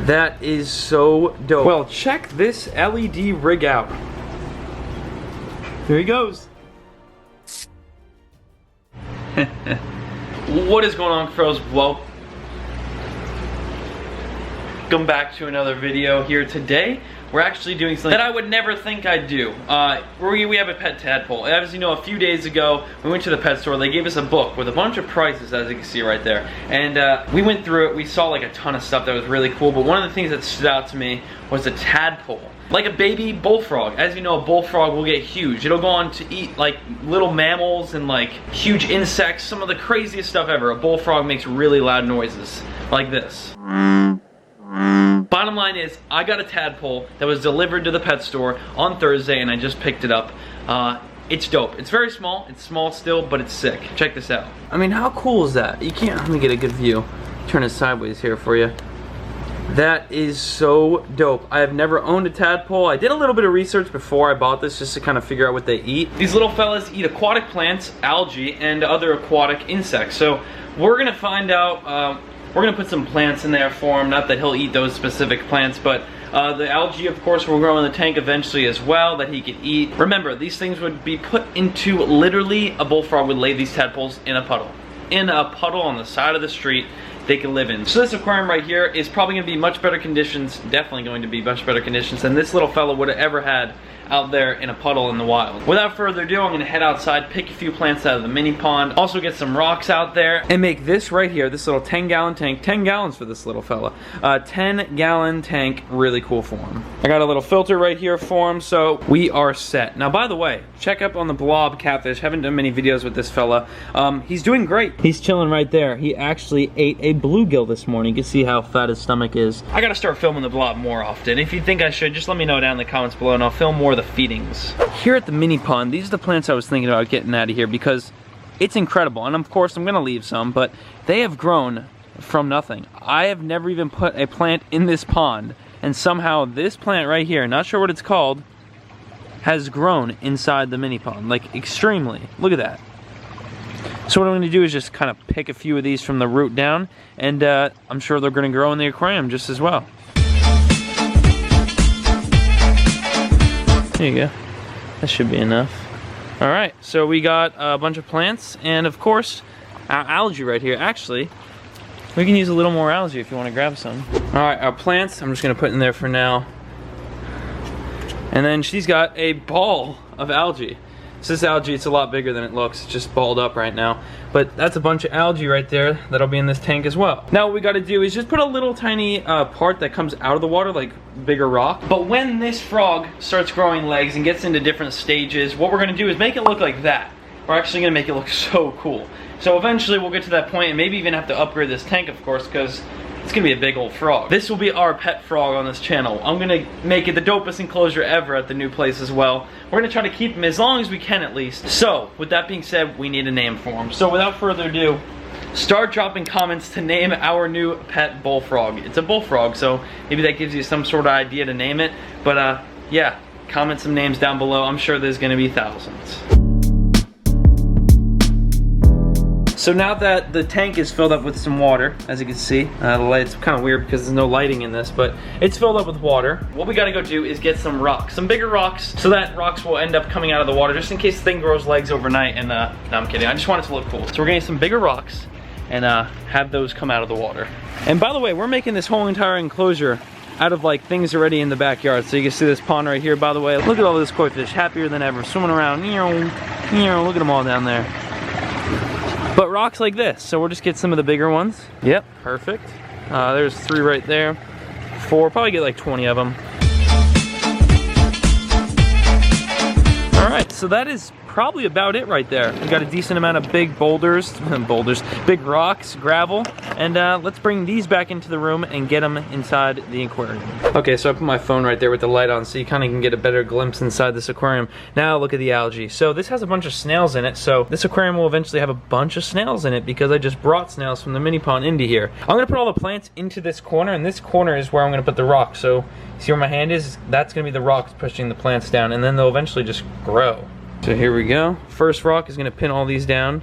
That is so dope. Well, check this LED rig out. Here he goes. What is going on, Cuffaro? Well, welcome back to another video here today. We're actually doing something that I would never think I'd do. We have a pet tadpole. As you know, a few days ago, we went to the pet store. They gave us a book with a bunch of prices, as you can see right there. And we went through it. We saw like a ton of stuff that was really cool. But one of the things that stood out to me was a tadpole. Like a baby bullfrog. As you know, a bullfrog will get huge. It'll go on to eat like little mammals and like huge insects. Some of the craziest stuff ever. A bullfrog makes really loud noises like this. Bottom line is, I got a tadpole that was delivered to the pet store on Thursday and I just picked it up. It's dope. It's very small. It's small still, but it's sick. Check this out. I mean, how cool is that? You can't, let me get a good view. Turn it sideways here for you. That is so dope. I have never owned a tadpole. I did a little bit of research before I bought this just to kind of figure out what they eat. These little fellas eat aquatic plants, algae, and other aquatic insects. So we're gonna find out, we're gonna put some plants in there for him. Not that he'll eat those specific plants, but the algae, of course, will grow in the tank eventually as well that he could eat. Remember, these things would be put into, literally, a bullfrog would lay these tadpoles in a puddle. In a puddle on the side of the street they can live in. So this aquarium right here is probably gonna be much better conditions, definitely going to be much better conditions than this little fella would have ever had out there in a puddle in the wild. Without further ado, I'm gonna head outside, pick a few plants out of the mini pond, also get some rocks out there, and make this right here, this little 10-gallon tank, 10 gallons for this little fella, 10-gallon tank, really cool for him. I got a little filter right here for him, so we are set. Now, by the way, check up on the blob catfish. Haven't done many videos with this fella. He's doing great. He's chilling right there. He actually ate a bluegill this morning. You can see how fat his stomach is. I gotta start filming the blob more often. If you think I should, just let me know down in the comments below and I'll film more of the feedings. Here at the mini pond, these are the plants I was thinking about getting out of here because it's incredible. And of course, I'm gonna leave some, but they have grown from nothing. I have never even put a plant in this pond, and somehow this plant right here, not sure what it's called, has grown inside the mini pond, like extremely. Look at that. So what I'm gonna do is just kind of pick a few of these from the root down, and I'm sure they're gonna grow in the aquarium just as well. There you go. That should be enough. All right, so we got a bunch of plants, and of course, our algae right here. Actually, we can use a little more algae if you want to grab some. All right, our plants, I'm just gonna put in there for now. And then she's got a ball of algae. So this algae, it's a lot bigger than it looks. It's just balled up right now. But that's a bunch of algae right there that'll be in this tank as well. Now what we gotta do is just put a little tiny part that comes out of the water, like bigger rock. But when this frog starts growing legs and gets into different stages, what we're gonna do is make it look like that. We're actually gonna make it look so cool. So eventually we'll get to that point and maybe even have to upgrade this tank, of course, because it's gonna be a big old frog. This will be our pet frog on this channel. I'm gonna make it the dopest enclosure ever at the new place as well. We're gonna try to keep him as long as we can at least. So, with that being said, we need a name for him. So without further ado, start dropping comments to name our new pet bullfrog. It's a bullfrog, so maybe that gives you some sort of idea to name it. But yeah, comment some names down below. I'm sure there's gonna be thousands. So now that the tank is filled up with some water, as you can see, the light's kind of weird because there's no lighting in this, but it's filled up with water. What we gotta go do is get some rocks, some bigger rocks, so that rocks will end up coming out of the water just in case the thing grows legs overnight. And no, I'm kidding, I just want it to look cool. So we're gonna get some bigger rocks and have those come out of the water. And by the way, we're making this whole entire enclosure out of like things already in the backyard. So you can see this pond right here, by the way. Look at all this koi fish, happier than ever, swimming around. Look at them all down there. But rocks like this, so we'll just get some of the bigger ones. Yep, perfect. There's 3 right there. 4, probably get like 20 of them. All right, so that is probably about it right there. We got a decent amount of big boulders, big rocks, gravel, and let's bring these back into the room and get them inside the aquarium. Okay, so I put my phone right there with the light on so you kind of can get a better glimpse inside this aquarium. Now look at the algae. So this has a bunch of snails in it, so this aquarium will eventually have a bunch of snails in it because I just brought snails from the mini pond into here. I'm gonna put all the plants into this corner, and this corner is where I'm gonna put the rocks. So see where my hand is? That's gonna be the rocks pushing the plants down, and then they'll eventually just grow. So here we go. First rock is gonna pin all these down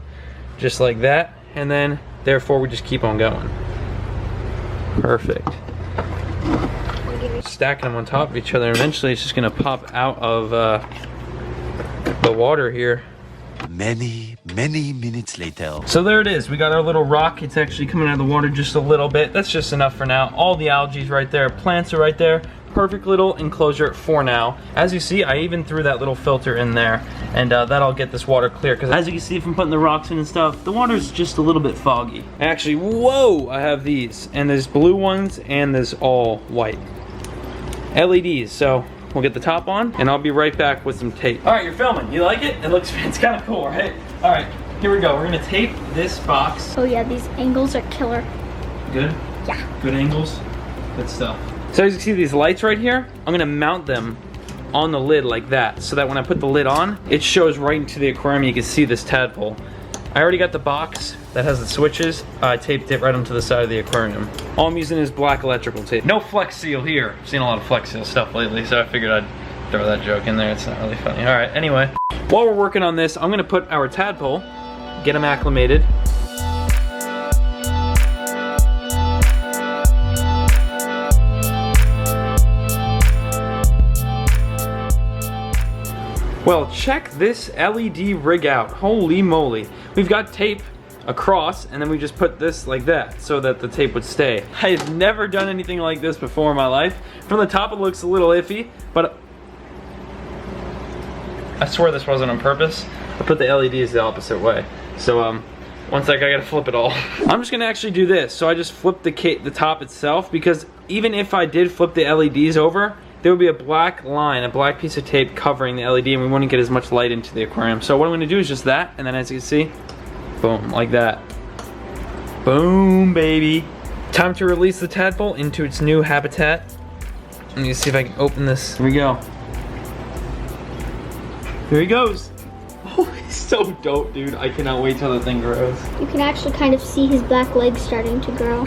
just like that, and then therefore we just keep on going. Perfect. Stacking them on top of each other. Eventually it's just gonna pop out of the water here. Many minutes later. So there it is. We got our little rock. It's actually coming out of the water just a little bit. That's just enough for now. All the algae's right there. Plants are right there. Perfect little enclosure for now. As you see, I even threw that little filter in there, and that'll get this water clear, because as you can see from putting the rocks in and stuff, the water's just a little bit foggy. Actually, whoa, I have these, and there's blue ones and there's all white LEDs. So we'll get the top on, and I'll be right back with some tape. All right, you're filming. You like it? It's kind of cool, right? All right, here we go. We're gonna tape this box. Oh yeah, these angles are killer. Good? Yeah. Good angles? Good stuff. So as you can see these lights right here, I'm gonna mount them on the lid like that, so that when I put the lid on, it shows right into the aquarium. You can see this tadpole. I already got the box that has the switches. I taped it right onto the side of the aquarium. All I'm using is black electrical tape. No Flex Seal here. I've seen a lot of Flex Seal stuff lately, so I figured I'd throw that joke in there. It's not really funny. All right, anyway. While we're working on this, I'm gonna put our tadpole, get him acclimated. Well, check this LED rig out. Holy moly. We've got tape across, and then we just put this like that so that the tape would stay. I've never done anything like this before in my life. From the top it looks a little iffy, but I swear this wasn't on purpose. I put the LEDs the opposite way. So one sec, I gotta flip it all. I'm just gonna actually do this. So I just flipped the top itself, because even if I did flip the LEDs over, there would be a black line, a black piece of tape covering the LED, and we wouldn't get as much light into the aquarium. So what I'm gonna do is just that, and then as you can see, boom, like that. Boom, baby. Time to release the tadpole into its new habitat. Let me see if I can open this. Here we go. Here he goes. Oh, he's so dope, dude. I cannot wait till the thing grows. You can actually kind of see his black legs starting to grow.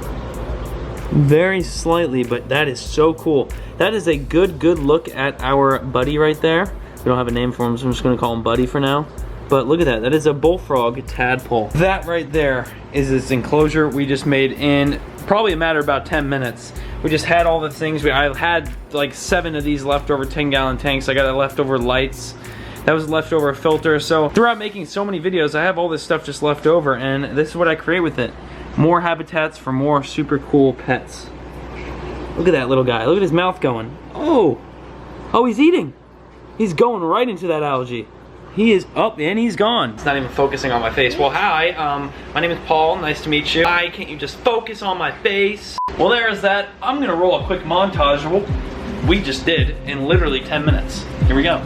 Very slightly, but that is so cool. That is a good look at our buddy right there. We don't have a name for him, so I'm just gonna call him Buddy for now. But look at that, that is a bullfrog tadpole. That right there is this enclosure we just made in probably a matter of about 10 minutes. We just had all the things. I had like 7 of these leftover 10-gallon tanks. I got leftover lights. That was leftover filter. So throughout making so many videos, I have all this stuff just left over, and this is what I create with it. More habitats for more super cool pets. Look at that little guy. Look at his mouth going. Oh, he's eating. He's going right into that algae. He is up and he's gone. It's not even focusing on my face. Well, hi, my name is Paul. Nice to meet you. Hi, can't you just focus on my face? Well, there's that. I'm gonna roll a quick montage of what we just did in literally 10 minutes. Here we go.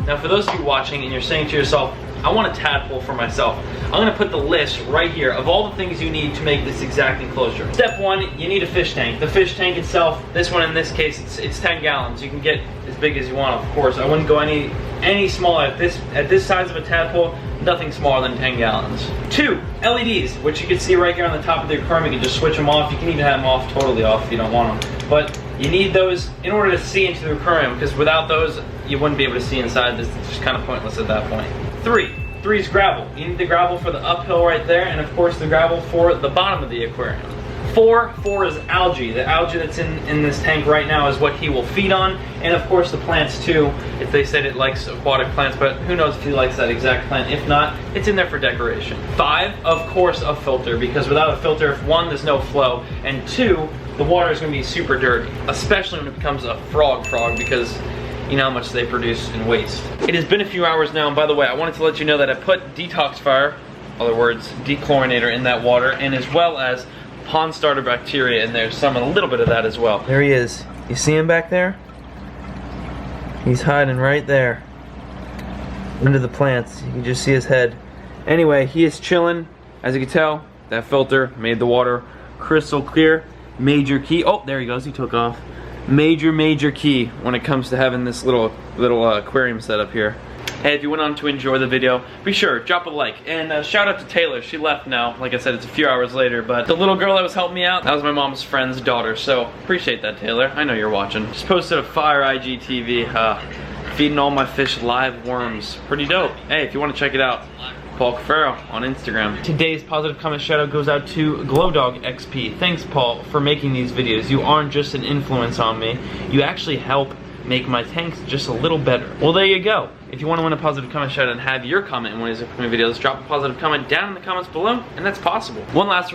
Now for those of you watching and you're saying to yourself, I want a tadpole for myself, I'm gonna put the list right here of all the things you need to make this exact enclosure. Step 1, you need a fish tank. The fish tank itself, this one in this case, it's 10 gallons. You can get as big as you want, of course. I wouldn't go any smaller. At this size of a tadpole, nothing smaller than 10 gallons. 2, LEDs, which you can see right here on the top of the aquarium. You can just switch them off. You can even have them off, totally off if you don't want them. But you need those in order to see into the aquarium, because without those, you wouldn't be able to see inside. This is just kind of pointless at that point. 3 is gravel. You need the gravel for the uphill right there, and of course the gravel for the bottom of the aquarium. 4 is algae. The algae that's in this tank right now is what he will feed on, and of course the plants too. If they said it likes aquatic plants, but who knows if he likes that exact plant. If not, it's in there for decoration. 5, of course, a filter, because without a filter, if 1, there's no flow, and 2, the water is going to be super dirty, especially when it becomes a frog, because you know how much they produce in waste. It has been a few hours now, and by the way, I wanted to let you know that I put detoxifier, other words, dechlorinator, in that water, and as well as pond starter bacteria in there, a little bit of that as well. There he is. You see him back there? He's hiding right there under the plants. You can just see his head. Anyway, he is chilling. As you can tell, that filter made the water crystal clear. Major key. Oh, there he goes. He took off. Major key when it comes to having this little aquarium set up here. Hey, if you went on to enjoy the video, be sure, drop a like. And shout out to Taylor. She left now. Like I said, it's a few hours later, but the little girl that was helping me out, that was my mom's friend's daughter. So appreciate that, Taylor. I know you're watching. Just posted a fire IGTV, feeding all my fish live worms. Pretty dope. Hey, if you want to check it out, Paul Cuffaro on Instagram. Today's positive comment shout out goes out to Glowdog XP. Thanks, Paul, for making these videos. You aren't just an influence on me. You actually help make my tanks just a little better. Well, there you go. If you want to win a positive comment shout out and have your comment in one of these upcoming videos, drop a positive comment down in the comments below, and that's possible. One last